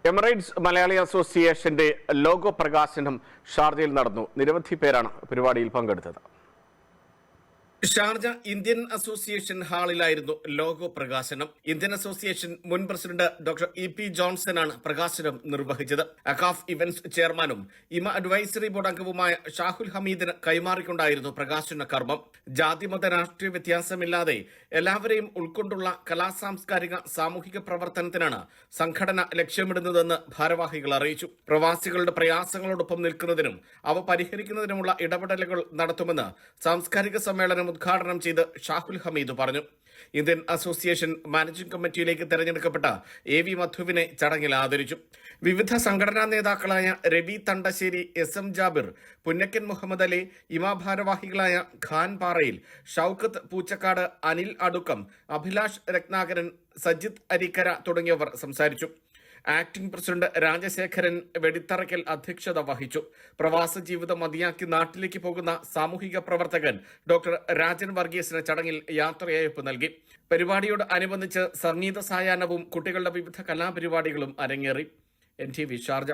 Emirates Malayali അസോസിയേഷന്റെ logo പ്രകാശനം ഷാർജയിൽ നടന്നു. നിരവധി പേരാണ് പരിപാടിയിൽ പങ്കെടുത്തത്. ഷാർജ ഇന്ത്യൻ അസോസിയേഷൻ ഹാളിലായിരുന്നു ലോഗോ പ്രകാശനം. ഇന്ത്യൻ അസോസിയേഷൻ മുൻ പ്രസിഡന്റ് ഡോക്ടർ EP ജോൺസനാണ് പ്രകാശനം നിർവഹിച്ചത്. അക്കാഫ് ഇവന്റ്സ് ചെയർമാനും ഇമ അഡ്വൈസറി ബോർഡ് അംഗവുമായ ഷാഹുൽ ഹമീദിന് കൈമാറിക്കൊണ്ടായിരുന്നു പ്രകാശന കർമ്മം. ജാതിമത രാഷ്ട്രീയ വ്യത്യാസമില്ലാതെ എല്ലാവരെയും ഉൾക്കൊണ്ടുള്ള സാംസ്കാരിക സാമൂഹിക പ്രവർത്തനത്തിനാണ് സംഘടന ലക്ഷ്യമിടുന്നതെന്ന് ഭാരവാഹികൾ അറിയിച്ചു. പ്രവാസികളുടെ പ്രയാസങ്ങളോടൊപ്പം നിൽക്കുന്നതിനും അവ പരിഹരിക്കുന്നതിനുമുള്ള ഇടപെടലുകൾ നടത്തുമെന്ന് സാംസ്കാരിക സമ്മേളനം ഉദ്ഘാടനം ചെയ്ത് ഷാഹുൽ ഹമീദ് പറഞ്ഞു. ഇന്ത്യൻ അസോസിയേഷൻ മാനേജിംഗ് കമ്മിറ്റിയിലേക്ക് തെരഞ്ഞെടുക്കപ്പെട്ട AV മധുവിനെ ചടങ്ങിൽ ആദരിച്ചു. വിവിധ സംഘടനാ നേതാക്കളായ രവി തണ്ടശ്ശേരി, SM ജാബിർ, പുന്നക്കൻ മുഹമ്മദ് അലി, ഇമാ ഭാരവാഹികളായ ഖാൻ പാറയിൽ, ഷൌക്കത്ത് പൂച്ചക്കാട്, അനിൽ അടുക്കം, അഭിലാഷ് രത്നാകരൻ, സജിത് അരിക്കര തുടങ്ങിയവർ സംസാരിച്ചു. ആക്ടിംഗ് പ്രസിഡന്റ് രാജശേഖരൻ വെടിത്തറയ്ക്കൽ അധ്യക്ഷത വഹിച്ചു. പ്രവാസ ജീവിതം മതിയാക്കി നാട്ടിലേക്ക് പോകുന്ന സാമൂഹിക പ്രവർത്തകൻ ഡോക്ടർ രാജൻ വർഗീസിന് ചടങ്ങിൽ യാത്രയയപ്പ് നൽകി. പരിപാടിയോട് അനുബന്ധിച്ച് സംഗീത സായാഹ്നവും കുട്ടികളുടെ വിവിധ കലാപരിപാടികളും അരങ്ങേറി. NTV Sharjah.